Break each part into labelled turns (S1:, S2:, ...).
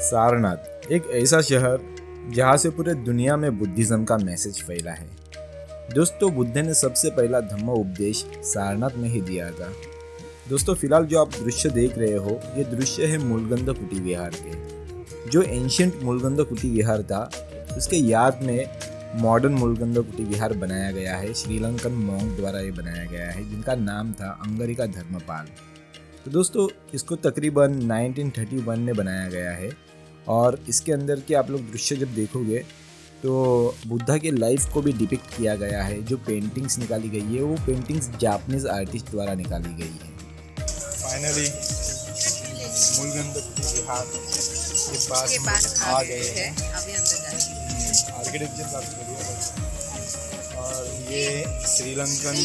S1: सारनाथ एक ऐसा शहर जहाँ से पूरे दुनिया में बुद्धिज्म का मैसेज फैला है। दोस्तों, बुद्ध ने सबसे पहला धम्म उपदेश सारनाथ में ही दिया था। दोस्तों, फिलहाल जो आप दृश्य देख रहे हो, ये दृश्य है मूलगंध कुटी विहार के। जो एंशियंट मूलगंध कुटी विहार था, उसके याद में मॉडर्न मूलगंध कुटी विहार बनाया गया है। श्रीलंकन मॉन्क द्वारा ये बनाया गया है, जिनका नाम था अंगरिका धर्मपाल। तो दोस्तों, इसको तकरीबन 1931 में बनाया गया है और इसके अंदर के आप लोग दृश्य जब देखोगे तो बुद्धा के लाइफ को भी डिपिक्ट किया गया है। जो पेंटिंग्स निकाली गई है, वो पेंटिंग्स जापानीज आर्टिस्ट द्वारा निकाली गई है।
S2: फाइनली मूलगंध कुटी विहार के पास आ गए हैं।
S3: अभी अंदर जाएंगे।
S2: आर्किटेक्चर काफी बढ़िया है और ये श्रीलंकन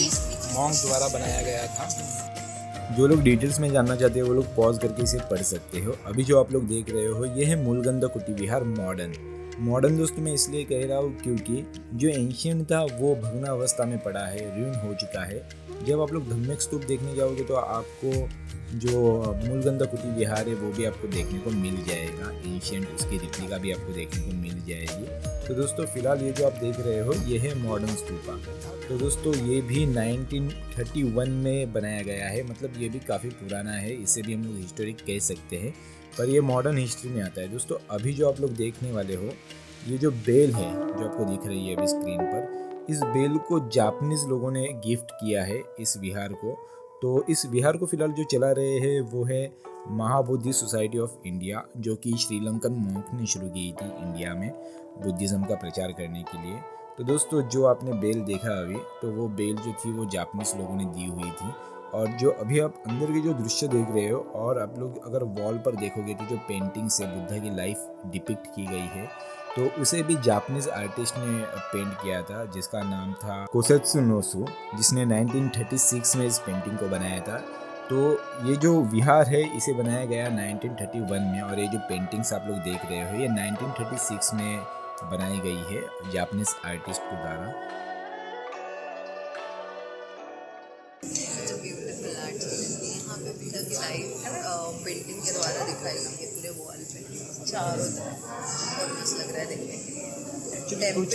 S2: मॉन्क द्वारा बनाया गया था।
S1: जो लोग डिटेल्स में जानना चाहते हो, वो लोग पॉज करके इसे पढ़ सकते हो। अभी जो आप लोग देख रहे हो, ये है मूलगंध कुटी विहार मॉडर्न दोस्तों मैं इसलिए कह रहा हूँ क्योंकि जो एंशियंट था वो भग्नावस्था में पड़ा है, र्यूइन हो चुका है। जब आप लोग धम्मिक स्तूप देखने जाओगे तो आपको जो मूलगंध कुटी विहार है वो भी आपको देखने को मिल जाएगा। एंशियंट उसकी रिप्लिका भी आपको देखने को मिल जाएगी। तो दोस्तों, फिलहाल ये जो आप देख रहे हो, ये है मॉडर्न स्तूपा। तो दोस्तों, ये भी 1931 में बनाया गया है, मतलब ये भी काफ़ी पुराना है। इसे भी हम लोग हिस्टोरिक कह सकते हैं, पर ये मॉडर्न हिस्ट्री में आता है। दोस्तों, अभी जो आप लोग देखने वाले हो, ये जो बेल है जो आपको दिख रही है अभी स्क्रीन पर, इस बेल को जापानीज लोगों ने गिफ्ट किया है इस विहार को। तो इस विहार को फिलहाल जो चला रहे हैं वो है महाबोधि सोसाइटी ऑफ इंडिया, जो कि श्रीलंकन मॉन्क ने शुरू की थी इंडिया में बुद्धिज़्म का प्रचार करने के लिए। तो दोस्तों, जो आपने बेल देखा अभी, तो वो बेल जो थी वो जापानीज लोगों ने दी हुई थी। और जो अभी आप अंदर के जो दृश्य देख रहे हो, और आप लोग अगर वॉल पर देखोगे तो जो पेंटिंग से बुद्धा की लाइफ डिपिक्ट की गई है, तो उसे भी जापानीज आर्टिस्ट ने पेंट किया था, जिसका नाम था कोसेत्सु नोसु, जिसने 1936 में इस पेंटिंग को बनाया था। तो ये जो विहार है, इसे बनाया गया 1931 में, और ये जो पेंटिंग्स आप लोग देख रहे हो, ये 1936 में बनाई गई है जापानीज आर्टिस्ट के द्वारा।
S3: यहाँ पे बुद्धा की लाइफ पेंटिंग के द्वारा दिखाई गई है पूरे वॉल पे चारों तरफ। बहुत मस्त लग रहा है देखने के लिए।
S2: कुछ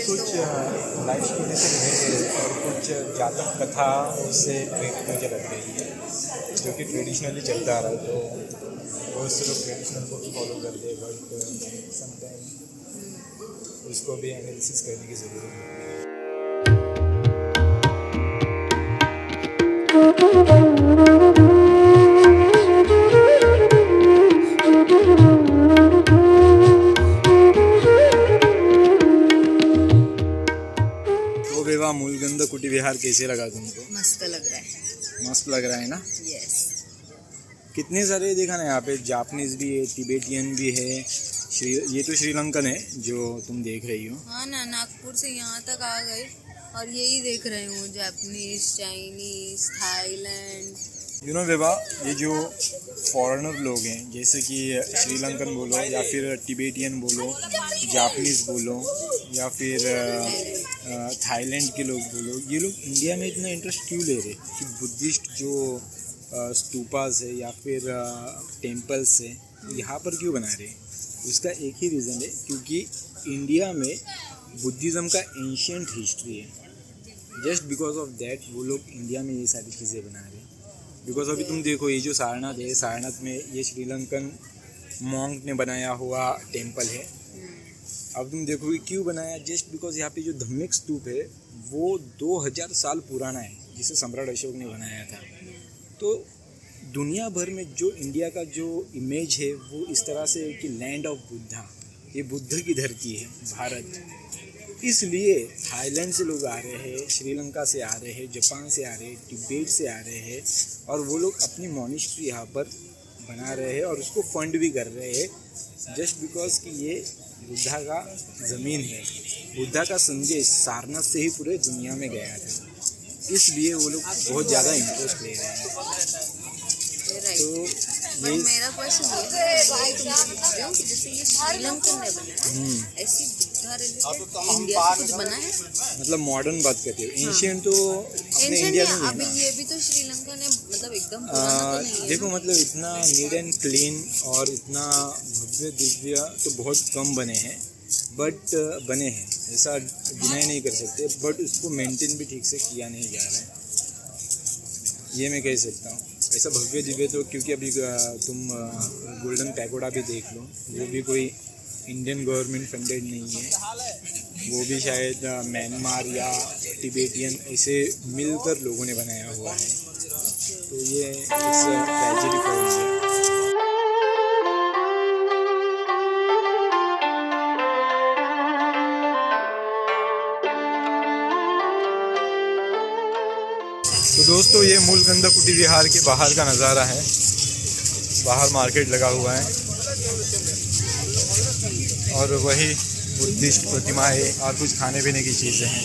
S2: लाइफ स्टोरी से रिलेटेड और कुछ जातक कथा से प्रेरित मुझे लग रही है, जो कि ट्रेडिशनली चलता आ रहा है। तो बहुत से लोग ट्रेडिशनल को फॉलो करते हैं, बट समटाइम उसको भी एनालिसिस करने की ज़रूरत है। मूलगंध कुटी विहार कैसे लगा तुमको?
S3: मस्त लग रहा है।
S2: मस्त लग रहा है ना?
S3: यस।
S2: कितने सारे देखा ना, यहाँ पे जापानीज भी है, तिबेटियन भी है। ये तो श्रीलंकन है जो तुम देख रही हो।
S3: हाँ ना, नागपुर से यहाँ तक आ गए और यही देख रहे हूँ, Japanese, Chinese, Thailand.
S2: You know Vibha, ये जो फॉरेनर लोग हैं, जैसे कि श्रीलंकन बोलो या फिर तिबेटियन बोलो, जापानीज बोलो या फिर थाईलैंड के लोग बोलो, ये लोग इंडिया में इतना इंटरेस्ट क्यों ले रहे कि बुद्धिस्ट जो स्तूपास है या फिर टेम्पल्स है यहाँ पर क्यों बना रहे? उसका एक ही रीज़न है, क्योंकि इंडिया में बुद्धिज़्म का एंशियंट हिस्ट्री है। जस्ट बिकॉज ऑफ दैट वो लोग इंडिया में ये सारी चीज़ें बना रहे हैं। बिकॉज अभी तुम देखो, ये जो सारनाथ है, सारनाथ में ये श्रीलंकन मॉन्क ने बनाया हुआ टेम्पल है। अब तुम देखोगे क्यों बनाया, जस्ट बिकॉज यहाँ पे जो धम्मिक स्तूप है वो 2000 साल पुराना है, जिसे सम्राट अशोक ने बनाया था। तो दुनिया भर में जो इंडिया का जो इमेज है वो इस तरह से है कि लैंड ऑफ बुद्धा, ये बुद्ध की धरती है भारत। इसलिए थाईलैंड से लोग आ रहे हैं, श्रीलंका से आ रहे हैं, जापान से आ रहे हैं, तिब्बत से आ रहे हैं, और वो लोग अपनी मॉनेस्ट्री यहाँ पर बना रहे हैं और उसको फंड भी कर रहे हैं, जस्ट बिकॉज कि ये बुद्धा का ज़मीन है। बुद्धा का संदेश सारनाथ से ही पूरे दुनिया में गया था, इसलिए वो लोग बहुत ज़्यादा इंटरेस्ट ले रहे हैं। तो
S3: पर मेरा क्वेश्चन ये है तुमसे पूछ रही हूँ कि जैसे ये श्रीलंकन ने बनाया है, ऐसी बुद्धा रिलेटेड इंडिया से कुछ बना है?
S2: मतलब मॉडर्न बात करती हो, एंशियंट तो अपने
S3: एंशियंट
S2: इंडिया में
S3: नहीं,
S2: ही है
S3: अभी
S2: ना।
S3: ये भी तो श्रीलंका ने मतलब एकदम पुराना तो नहीं है
S2: देखो
S3: ना?
S2: मतलब इतना नीट एंड क्लीन और इतना भव्य दिव्य तो बहुत कम बने हैं, बट बने हैं, ऐसा डिनाई नहीं कर सकते, बट उसको मेंटेन भी ठीक से किया नहीं जा रहा है, ये मैं कह सकता हूँ। ऐसा भव्य दिव्य तो क्योंकि अभी तुम गोल्डन पैगोडा भी देख लो, वो भी कोई इंडियन गवर्नमेंट फंडेड नहीं है, वो भी शायद म्यांमार या टिबेटियन ऐसे मिलकर लोगों ने बनाया हुआ है, तो ये इट्स ट्रेजेडी फॉर इंडिया। तो दोस्तों ये मूलगंधा कुटी विहार के बाहर का नज़ारा है, बाहर मार्केट लगा हुआ है और वही बुद्धिस्ट प्रतिमाएं और कुछ खाने पीने की चीज़ें हैं।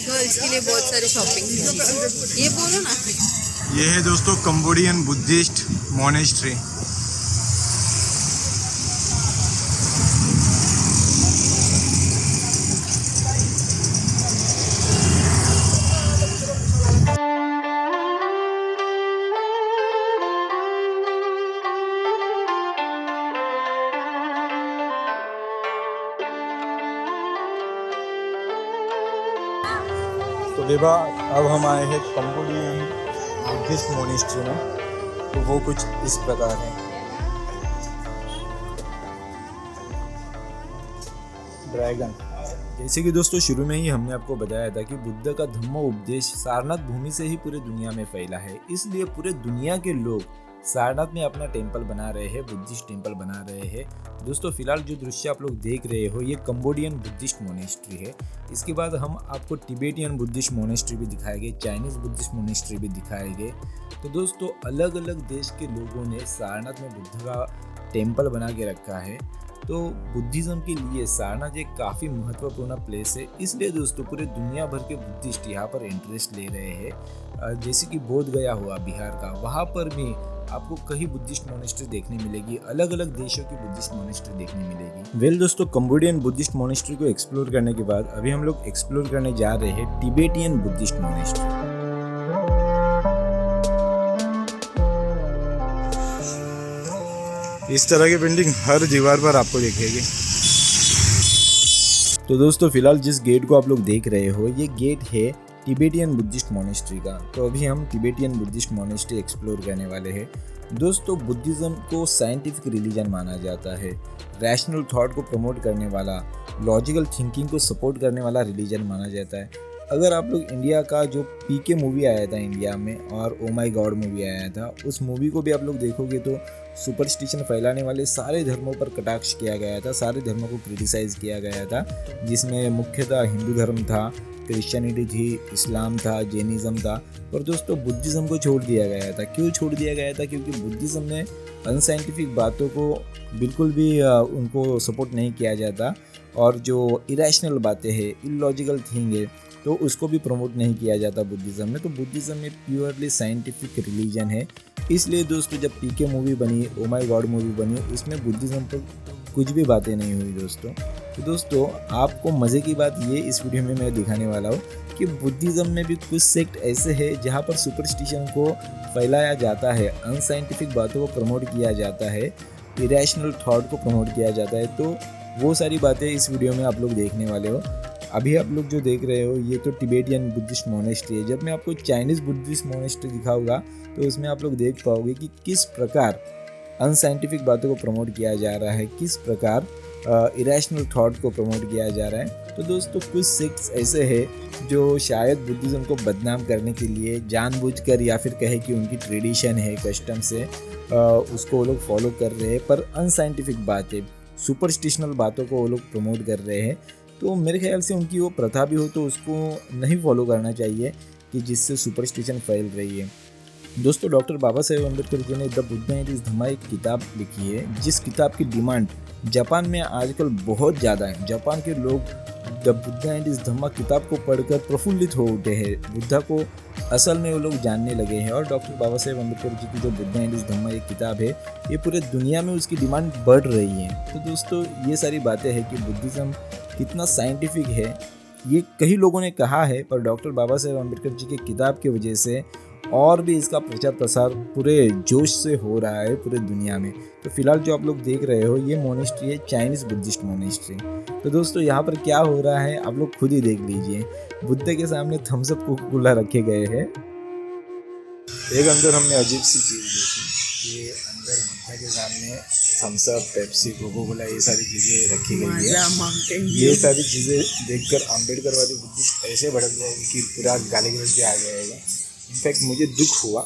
S3: गर्ल्स के लिए बहुत सारी शॉपिंग, ये बोलो ना।
S2: ये है दोस्तों कंबोडियन बुद्धिस्ट मोनेस्ट्री। तो बेबा अब हम आए हैं कंबोडियन बुद्धिस्ट मोनेस्ट्री में, तो वो कुछ इस प्रकार है। ड्रैगन।
S1: जैसे कि दोस्तों शुरू में ही हमने आपको बताया था कि बुद्ध का धम्म उपदेश सारनाथ भूमि से ही पूरे दुनिया में फैला है, इसलिए पूरे दुनिया के लोग सारनाथ में अपना टेम्पल बना रहे हैं, बुद्धिस्ट टेम्पल बना रहे हैं। दोस्तों फिलहाल जो दृश्य आप लोग देख रहे हो ये कंबोडियन बुद्धिस्ट मोनेस्ट्री है। इसके बाद हम आपको टिबेटियन बुद्धिस्ट मोनेस्ट्री भी दिखाएंगे, चाइनीज़ बुद्धिस्ट मोनेस्ट्री भी दिखाएंगे। तो दोस्तों अलग अलग देश के लोगों ने सारनाथ में बुद्ध का टेम्पल बना के रखा है, तो बुद्धिज़्म के लिए सारनाथ एक काफ़ी महत्वपूर्ण प्लेस है, इसलिए दोस्तों पूरे दुनिया भर के बुद्धिस्ट यहाँ पर इंटरेस्ट ले रहे हैं। जैसे कि बोध गया हुआ बिहार का, वहाँ पर भी आपको कई बुद्धिस्ट मोनेस्ट्री देखने मिलेगी, अलग अलग देशों की बुद्धिस्ट मोनेस्ट्री देखने मिलेगी। वेल दोस्तों कंबोडियन बुद्धिस्ट मोनेस्ट्री को एक्सप्लोर करने के बाद अभी हम लोग एक्सप्लोर करने जा रहे हैं टिबेटियन बुद्धिस्ट मोनेस्ट्री।
S2: इस तरह की पेंटिंग हर दीवार पर आपको दिखेगी।
S1: तो दोस्तों फिलहाल जिस गेट को आप लोग देख रहे हो ये गेट है टिबेटियन बुद्धिस्ट मोनेस्ट्री का। तो अभी हम टिबेटियन बुद्धिस्ट मोनेस्ट्री एक्सप्लोर करने वाले हैं। दोस्तों बुद्धिज़्म को साइंटिफिक रिलीजन माना जाता है, रैशनल थॉट को प्रमोट करने वाला, लॉजिकल थिंकिंग को सपोर्ट करने वाला रिलीजन माना जाता है। अगर आप लोग इंडिया का जो पीके मूवी आया था इंडिया में और ओ माई गॉड मूवी आया था, उस मूवी को भी आप लोग देखोगे तो सुपरस्टिशन फैलाने वाले सारे धर्मों पर कटाक्ष किया गया था, सारे धर्मों को क्रिटिसाइज़ किया गया था, जिसमें मुख्यतः हिंदू धर्म था, क्रिश्चियनिटी थी, इस्लाम था, जैनिज़्म था, और दोस्तों बुद्धिज़्म को छोड़ दिया गया था। क्यों छोड़ दिया गया था? क्योंकि बुद्धिज़्म में अनसाइंटिफिक बातों को बिल्कुल भी उनको सपोर्ट नहीं किया जाता, और जो इरेशनल बातें हैं, इलॉजिकल थिंग है, तो उसको भी प्रमोट नहीं किया जाता बुद्धिज़्म में। तो बुद्धिज़्म में प्योरली साइंटिफिक रिलीजन है। इसलिए दोस्तों जब पीके मूवी बनी, ओ माई गॉड मूवी बनी, उसमें बुद्धिज़्म पर कुछ भी बातें नहीं हुई दोस्तों। तो दोस्तों आपको मज़े की बात ये इस वीडियो में मैं दिखाने वाला हूँ कि बुद्धिज़्म में भी कुछ सेक्ट ऐसे हैं जहाँ पर सुपरस्टिशन को फैलाया जाता है, अनसाइंटिफिक बातों को प्रमोट किया जाता है, इरेशनल थॉट को प्रमोट किया जाता है। तो वो सारी बातें इस वीडियो में आप लोग देखने वाले हो। अभी आप लोग जो देख रहे हो ये तो टिबेटियन बुद्धिस्ट मोनेस्ट्री है। जब मैं आपको चाइनीज़ बुद्धिस्ट मोनेस्ट्री दिखाऊंगा तो उसमें आप लोग देख पाओगे कि किस प्रकार अनसाइंटिफिक बातों को प्रमोट किया जा रहा है, किस प्रकार इरेशनल थॉट को प्रमोट किया जा रहा है। तो दोस्तों कुछ सेक्ट्स ऐसे हैं जो शायद बुद्धिज़्म को बदनाम करने के लिए जानबूझकर या फिर कहे कि उनकी ट्रेडिशन है, कस्टम्स है, उसको वो लोग फॉलो कर रहे हैं, पर अनसाइंटिफिक बातें, सुपरस्टिशनल बातों को वो लोग प्रमोट कर रहे हैं। तो मेरे ख्याल से उनकी वो प्रथा भी हो तो उसको नहीं फॉलो करना चाहिए कि जिससे सुपरस्टिशन फैल रही है। दोस्तों डॉक्टर बाबा साहेब अम्बेडकर जी ने द बुद्ध एंड हिज धम्मा एक किताब लिखी है, जिस किताब की डिमांड जापान में आजकल बहुत ज़्यादा है। जापान के लोग द बुद्ध एंड हिज धम्मा किताब को पढ़कर प्रफुल्लित हो उठे हैं, बुद्धा को असल में वो लोग जानने लगे हैं। और डॉक्टर बाबा साहेब अम्बेडकर जी की जो बुद्धा एंड हिज धम्मा एक किताब है, ये पूरे दुनिया में उसकी डिमांड बढ़ रही है। तो दोस्तों ये सारी बातें हैं कि बुद्धिज़्म कितना साइंटिफिक है, ये कई लोगों ने कहा है, पर डॉक्टर बाबा साहेब अम्बेडकर जी की किताब की वजह से और भी इसका प्रचार प्रसार पूरे जोश से हो रहा है पूरे दुनिया में। तो फिलहाल जो आप लोग देख रहे हो ये मोनेस्ट्री है, चाइनीज़ बुद्धिस्ट मोनेस्ट्री। तो दोस्तों यहाँ पर क्या हो रहा है आप लोग खुद ही देख लीजिए। बुद्ध के सामने थम्स अप कोका-कोला रखे गए हैं।
S2: एक अंदर हमने अजीब सी चीज़ देखी, ये अंदर बुद्धा के सामने थम्स अप, पेप्सी, कोका-कोला ये सारी चीज़ें रखी गई है। ये सारी चीज़ें देखकर अम्बेडकरवादी बुद्धिस्ट ऐसे भड़क जाएगी कि पूरा गाली गलौज पे आ जाएगा। इनफैक्ट मुझे दुख हुआ,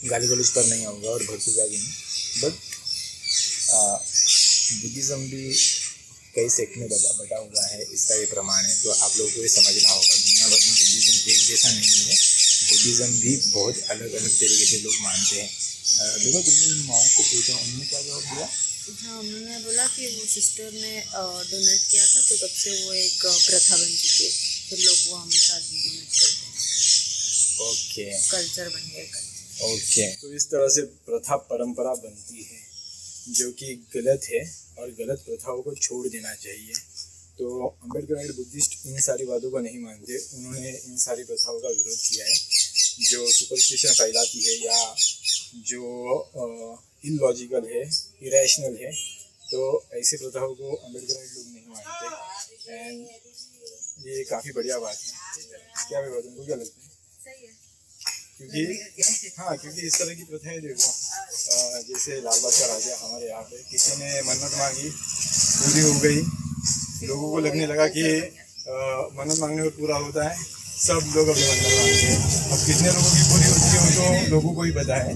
S2: गाली गलौज पर नहीं आऊँगा और भड़कूंगा भी नहीं, बट बुद्धिज़्म भी कई सेक्ट में बटा हुआ है, इसका ये प्रमाण है। तो आप लोगों को ये समझना होगा, दुनिया भर में बुद्धिज़्म एक जैसा नहीं है, बुद्धिज़्म भी बहुत अलग अलग तरीके से लोग मानते हैं। देखो तुमने मॉम को पूछा, उन्होंने क्या जवाब दिया?
S3: हाँ, उन्होंने बोला कि वो सिस्टर ने डोनेट किया था, तो तब से वो एक प्रथा बन चुकी है, फिर लोग वो हमेशा डोनेट करते हैं।
S2: ओके,
S3: कल्चर बन गया।
S2: ओके, तो इस तरह से प्रथा परंपरा बनती है, जो कि गलत है और गलत प्रथाओं को छोड़ देना चाहिए। तो अम्बेडकर बुद्धिस्ट इन सारी बातों को नहीं मानते, उन्होंने इन सारी प्रथाओं का विरोध किया है जो सुपरस्टिशन फैलाती है या जो इलॉजिकल है, इरेशनल है। तो ऐसी प्रथाओं को अम्बेडकर लोग नहीं मानते एंड ये काफ़ी बढ़िया बात है। क्या भाई बात, उनको क्या लगता है?
S3: सही है,
S2: क्योंकि इस तरह की प्रथाएं देखो, जैसे लाल बाग का राजा हमारे यहाँ पे किसी ने मन्नत मांगी, पूरी हो गई, लोगों को लगने लगा कि मन्नत मांगने पर पूरा होता है, सब लोग अपनी मन्नत मांगते हैं। अब कितने लोगों की पूरी होती है वो तो लोगों को ही पता है।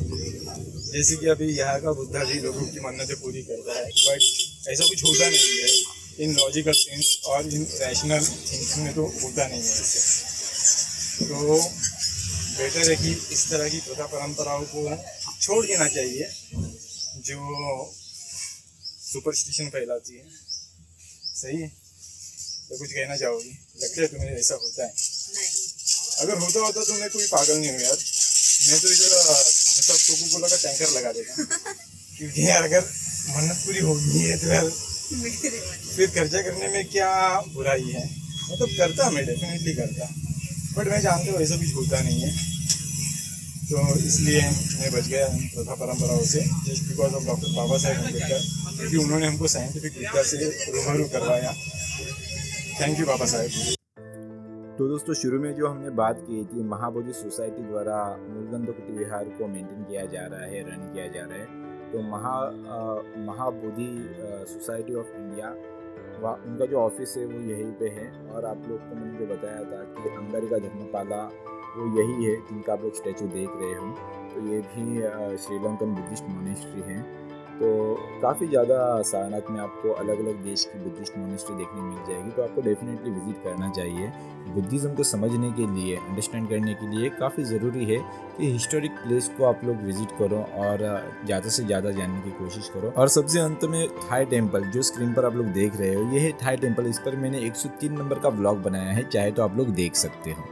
S2: जैसे कि अभी यहाँ का बुद्धा भी लोगों की मन्नतें पूरी करता है, बट ऐसा कुछ होता नहीं है इन लॉजिकल सेंस और इन रैशनल थिंकिंग में, तो होता नहीं है ऐसे। तो बेटर है कि इस तरह की प्रथा परंपराओं को छोड़ देना चाहिए जो सुपरस्टिशन फैलाती है। सही है, तो कुछ कहना चाहोगी? लगता है तुम्हें ऐसा होता है?
S3: नहीं,
S2: अगर होता तो मैं कोई पागल नहीं हूँ यार, मैं तो इधर थम्स अप कोका-कोला का टैंकर लगा देता क्योंकि यार अगर मन्नत पूरी होगी है तो यार फिर खर्चा करने में क्या बुराई है। मतलब करता, मैं डेफिनेटली करता, बट मैं जानता हूँ ऐसा कुछ होता नहीं है, तो इसलिए मैं बच गया इन प्रथा परंपराओं से, just because of doctor Baba Saheb Ambedkar, क्योंकि उन्होंने हमको साइंटिफिक विद्या से रूबरू करवाया। Thank you Baba Saheb.
S1: तो दोस्तों शुरू में जो हमने बात की थी, महाबोधि सोसाइटी द्वारा मूलगंध कुटी विहार को मेंटेन किया जा रहा है, रन किया जा रहा है। तो महाबोधि सोसाइटी ऑफ इंडिया, उनका जो ऑफिस है वो यहीं पे है। और आप लोग को मैंने जो बताया था कि अंगारिका धर्मपाला वो यही है जिनका आप लोग स्टैचू देख रहे हो। तो ये भी श्रीलंकन बुद्धिस्ट मोनेस्ट्री है। तो काफ़ी ज़्यादा सारनाथ में आपको अलग अलग देश की बुद्धिस्ट मोनेस्ट्री देखने मिल जाएगी, तो आपको डेफिनेटली विजिट करना चाहिए। बुद्धिज़्म को समझने के लिए, अंडरस्टैंड करने के लिए काफ़ी ज़रूरी है कि हिस्टोरिक प्लेस को आप लोग विजिट करो और ज़्यादा से ज़्यादा जानने की कोशिश करो। और सबसे अंत में थाई टेम्पल, जो स्क्रीन पर आप लोग देख रहे हो, ये है थाई टेम्पल। इस पर मैंने 103 नंबर का व्लॉग बनाया है, चाहे तो आप लोग देख सकते हो।